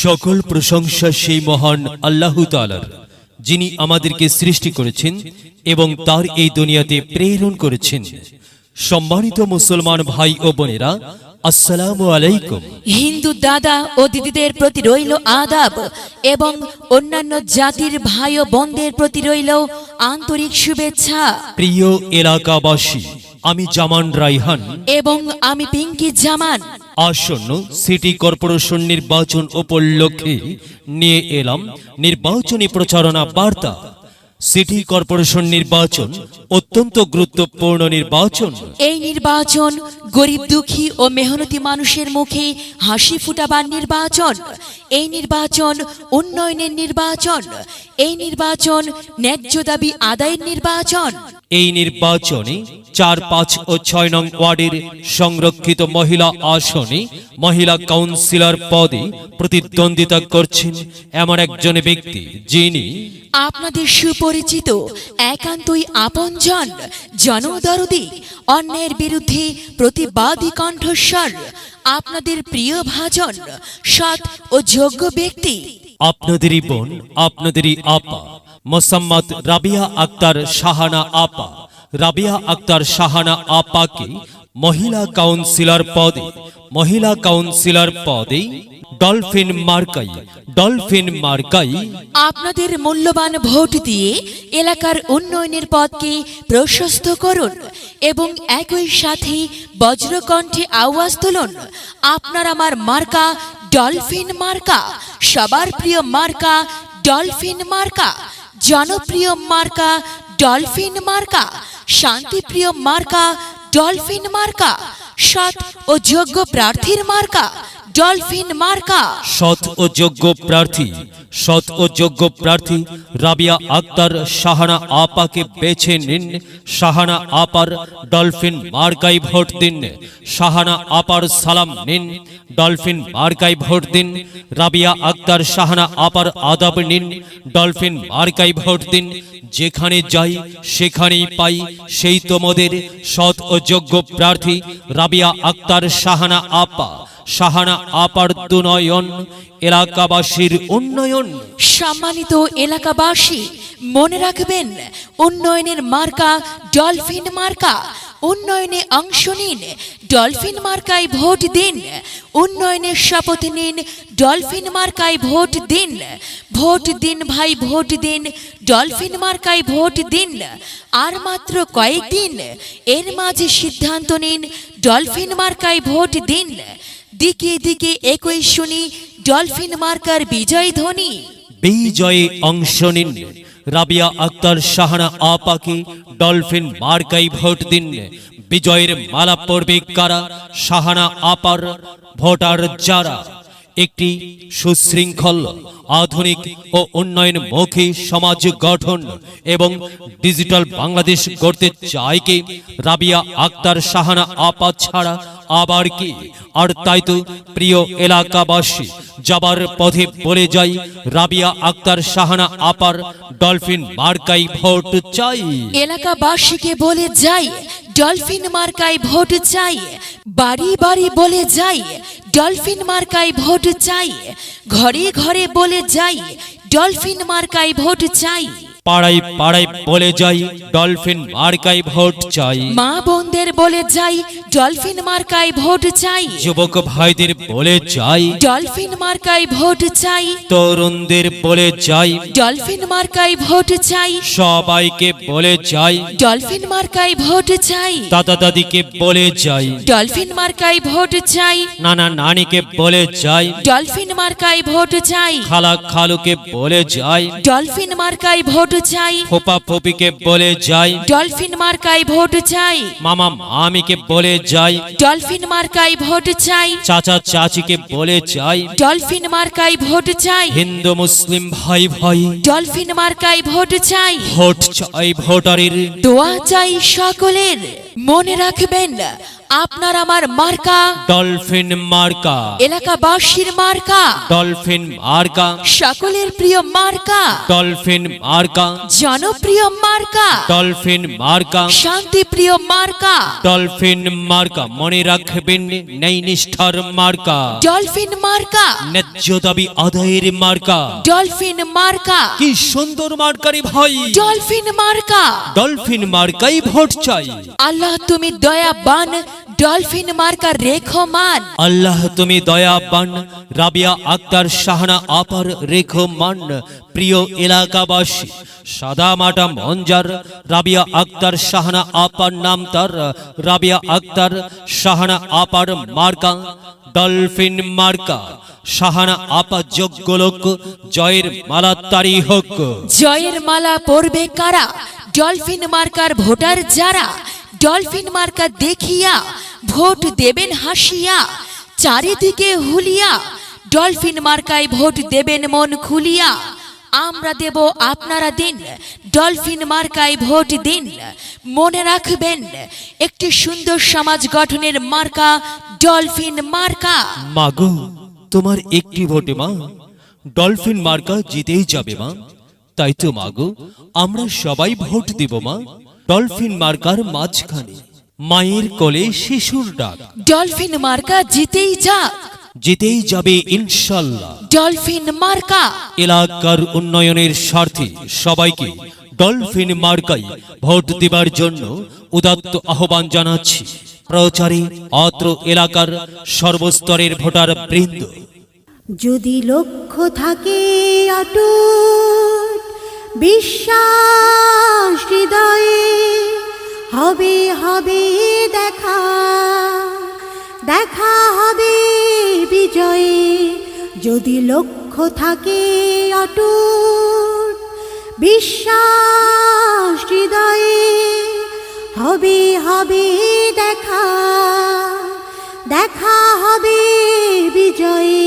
সকল প্রশংসা সেই মহান আল্লাহ তাআলার, যিনি আমাদেরকে সৃষ্টি করেছেন এবং তার এই দুনিয়াতে প্রেরণ করেছেন। সম্মানিত মুসলমান ভাই ও বোনেরা, আসসালামু আলাইকুম। হিন্দু দাদা ও দিদিদের প্রতি রইল আদাব এবং অন্যান্য জাতির ভাই ও বোনদের প্রতি রইল আন্তরিক শুভেচ্ছা। প্রিয় এলাকাবাসী, আমি জামান রাইহান এবং আমি পিঙ্কি জামান আসন্ন সিটি কর্পোরেশন নির্বাচন উপলক্ষে নিয়ে এলাম নির্বাচনী প্রচারণা বার্তা। সিটি কর্পোরেশন নির্বাচন অত্যন্ত গুরুত্বপূর্ণ নির্বাচন। এই নির্বাচন গরিব দুঃখী ও মেহনতি মানুষের মুখে হাসি ফুটাবার নির্বাচন। এই নির্বাচন উন্নয়নের নির্বাচন। এই নির্বাচন ন্যায্য দাবি আদায়ের নির্বাচন। এই নির্বাচনে ৪, ৫ ও ৬ নং ওয়ার্ডের সংরক্ষিত মহিলা আসনে মহিলা কাউন্সিলর পদে প্রতিদ্বন্দ্বিতা করছেন এমন একজন ব্যক্তি, যিনি আপনাদের সুপরিচিত, একান্তই আপনজন, জনদরদি, অন্যায়ের বিরুদ্ধে প্রতিবাদী কণ্ঠস্বর, আপনাদের প্রিয় ভাজন, সৎ ও যোগ্য ব্যক্তি, আপনাদেরই বোন, আপনাদেরই আপা মোসাম্মদ রাবিয়া আক্তার শাহানা আপা। রাবিয়া আক্তার শাহানা আপাকে মহিলা কাউন্সিলর পদে ডলফিন মার্কাই আপনাদের মূল্যবান ভোট দিয়ে এলাকার উন্নয়নের পথকে প্রশস্ত করুন এবং একই সাথে বজ্রকণ্ঠে আওয়াজ তুলুন, আপনার আমার মার্কা ডলফিন মার্কা, সবার প্রিয় মার্কা ডলফিন মার্কা, জনপ্রিয় মার্কা ডলফিন মার্কা, শান্তিপ্রিয় মার্কা ডলফিন মার্কা, সৎ ও যোগ্য প্রার্থীর মার্কা ডলফিন মার্কা। সৎ ও যোগ্য প্রার্থী রাবিয়া আক্তার শাহানা আপাকে বেছে নিন। শাহানা আপার ডলফিন মার্কায় ভোট দিন। শাহানা আপার সালাম নিন, ডলফিন মার্কায় ভোট দিন। রাবিয়া আক্তার শাহানা আপার আদাব নিন, ডলফিন মার্কায় ভোট দিন। যেখানে যাই সেখানেই পাই সেই তোমাদের সৎ ও যোগ্য প্রার্থী রাবিয়া আক্তার শাহানা আপা। শাহানা আপার দুনয়ন, এলাকাবাসীর উন্নয়ন। সম্মানিত এলাকাবাসী, মনে রাখবেন, উন্নয়নের মার্কা ডলফিন মার্কা। উন্নয়নে অংশ নিন, ডলফিন মার্কায় ভোট দিন। উন্নয়নের শপথ নিন, ডলফিন মার্কায় ভোট দিন। ভোট দিন ভাই, ভোট দিন, ডলফিন মার্কায় ভোট দিন। আর মাত্র কয়েকদিন, এর মাঝে সিদ্ধান্ত নিন, ডলফিন মার্কায় ভোট দিন। দিকে দিকে একই শুনি ডলফিন মার্কার বিজয় ধ্বনি। বিজয়ে অংশ নিন, রাবিয়া আক্তার শাহানা আপাকে ডলফিন মার্কায় ভোট দিন। বিজয়ের মালা পড়বে কারা? শাহানা আপার ভোটার যারা একটি সুশৃঙ্খল, আধুনিক ও উন্নয়নমুখী সমাজ গঠন এবং ডিজিটাল বাংলাদেশ গড়তে চায় কে? রাবিয়া আক্তার শাহানা আপা ছাড়া আবার কি? আর তাই তো প্রিয় এলাকাবাসী, যাবার পথে বলে যাই, রাবিয়া আক্তার শাহানা আপার ডলফিন মার্কায় ভোট চাই। এলাকাবাসীকে বলে যাই, ডলফিন মার্কায় ভোট চাই। বাড়ি বাড়ি বলে যাই, ডলফিন মার্কায় ভোট চাই। ঘরে ঘরে বলে যাই, ডলফিন মার্কায় ভোট চাই। পাড়ায় পাড়ায় বলে যাই, ডলফিন মার্কায় ভোট চাই। মা বোনদের বলে যাই, ডলফিন মার্কায় ভোট চাই। যুবক ভাইদের বলে যাই, ডলফিন মার্কায় ভোট চাই। তরুণদের বলে যাই, ডলফিন মার্কায় ভোট চাই। সবাইকে বলে যাই, ডলফিন মার্কায় ভোট চাই। দাদা দাদিকে বলে যাই, ডলফিন মার্কায় ভোট চাই। নানা নানিকে বলে যাই, ডলফিন মার্কায় ভোট চাই। খালা খালুকে বলে যাই, ডলফিন মার্কায় ভোট চাই। ফোপা ফোপিকে বলে যাই, ডলফিন মার্কায় ভোট চাই। মামা মামিকে বলে যাই, ডলফিন মার্কায় ভোট চাই। চাচা চাচিকে বলে যাই, ডলফিন মার্কায় ভোট চাই। হিন্দু মুসলিম ভাই ভাই ডলফিন মার্কায় ভোট চাই। ভোট চাই ভোটারের। দোয়া চাই সকলের। মনে রাখবেন, আপনার আমার মার্কা ডলফিন মার্কা, এলাকাবাসীর মার্কা, ডলফিন মার্কা, সকলের প্রিয় মার্কা, ডলফিন মার্কা, জনপ্রিয় মার্কা, ডলফিন মার্কা, শান্তিপ্রিয় মার্কা, ডলফিন মার্কা। মনে রাখবেন, ন্যায় নিষ্ঠার মার্কা, ডলফিন মার্কা, ন্যায্য দাবি আদায়ের মার্কা। ডলফিন মার্কা, কি সুন্দর মার্কারি ভাই, ডলফিন মার্কা। ডলফিন মার্কাই ভোট চাই। আল্লাহ তুমি দয়াবান, ডলফিন মার্কা রেখো মান। আল্লাহ তুমি দয়াবান, রাবিয়া আক্তার শাহানা আপার রেখো মান। প্রিয় এলাকাবাসী, সাদা মাটা মঞ্জার রাবিয়া আক্তার শাহানা আপার নাম তার। রাবিয়া আক্তার শাহানা আপার মার্কা ডলফিন মার্কা। শাহানা আপা যোগ্য লোক, জয়ের মালা তারি হোক। জয়ের মালা পরবে কারা? ডলফিন মার্কার ভোটার যারা। ডলফিন মার্কা দেখিয়া ভোট দেবেন হাসিয়া, চারিদিকে হুলিয়া। ডলফিন মার্কায় ভোট দেবেন মন খুলিয়া। আমরা দেব আপনারা দিন, ডলফিন মার্কায় ভোট দিন। মনে রাখবেন, একটি সুন্দর সমাজ গঠনের মার্কা ডলফিন মার্কা। মাগো, তোমার একটি ভোটে মা ডলফিন মার্কা জিতেই যাবে মা। তাই তো মাগো, আমরা সবাই ভোট দেব মা ডলফিন মার্কার মাঝখানে। মায়ের কোলে শিশুর ডাক, ডলফিন মার্কা জিতেই যাক, জিতেই যাবে ইনশাল্লাহ। ডলফিন মার্কা। এলাকার উন্নয়নের স্বার্থে সবাইকে ডলফিন মার্কাই ভোট দেবার জন্য উদাত্ত আহ্বান জানাচ্ছি। প্রচারে অত্র এলাকার সর্বস্তরের ভোটার বৃন্দ। যদি লক্ষ্য থাকে অটুট বিশ্বাস হৃদয়ে, হবে হবে দেখা, দেখা হবে বিজয়ে। যদি লক্ষ্য থাকে অটুট বিশ্বাস হৃদয়ে, হবে হবে দেখা, দেখা হবে বিজয়ে।